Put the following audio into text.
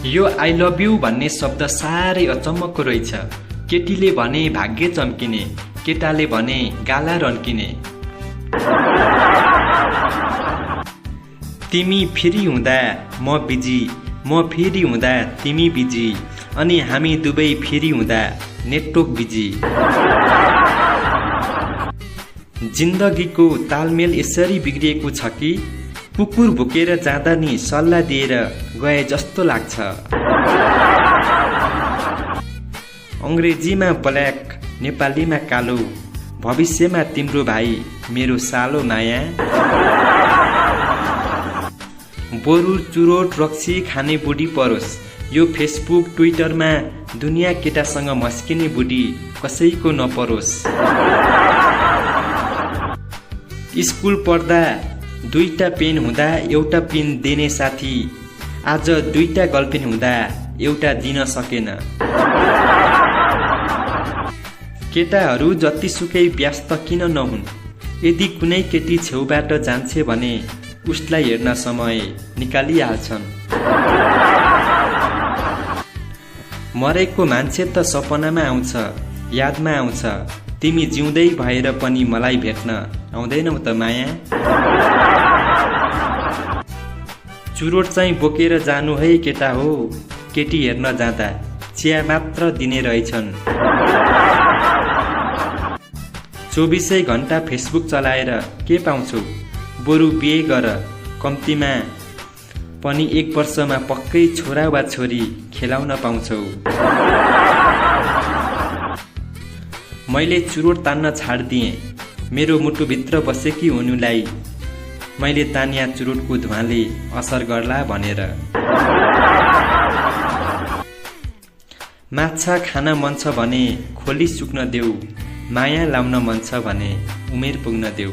यो I love you भन्ने शब्द साह्रै अचम्मको रहेछ। केटीले भने भाग्य चम्किने, केटाले भने गाला रन्किने। तिमी फेरि हुँदा म बिजी, म फेरि हुँदा तिमी बिजी, अनि हामी दुवै फेरि हुँदा नेटवर्क बिजी। जिन्दगीको तालमेल यसरी बिग्रिएको छ कि कुकुर भुकेर जाँदा नि सल्लाह दिएर गए जस्तो लाग्छ। अङ्ग्रेजीमा ब्ल्याक, नेपालीमा कालो, भविष्यमा तिम्रो भाइ मेरो सालो माया। बरु चुरोट रक्सी खाने बुढी परोस्, यो फेसबुक ट्विटरमा दुनियाँ केटासँग मस्किने बुढी कसैको नपरोस्। स्कुल पढ्दा दुईटा पेन हुँदा एउटा पेन दिने साथी आज दुईटा गर्लफ्रेन्ड हुँदा एउटा दिन सकेन। केटाहरू जतिसुकै व्यस्त किन नहुन्, यदि कुनै केटी छेउबाट जान्छे भने उसलाई हेर्न समय निकालिहाल्छन्। मरेको मान्छे त सपनामा आउँछ, यादमा आउँछ, तिमी जिउँदै भएर पनि मलाई भेट्न आउँदैनौ त माया। चुरोट चाहिँ बोकेर जानु है केटा हो, केटी हेर्न जाँदा चिया मात्र दिने रहेछन्। 24 घण्टा फेसबुक चलाएर के पाउँछौ, बरु बिहे गर, कम्तीमा पनि 1 वर्षमा पक्कै छोरा वा छोरी खेलाउन पाउँछौ। मैले चुरोट तान्न छाड्दिएँ, मेरो मुटुभित्र बसेकी हुनुलाई मैले तानिया चुरोटको धुवाँले असर गर्ला भनेर। माछा खान मन छ भने खोली सुक्न देऊ, माया लाउन मन छ भने उमेर पुग्न देऊ।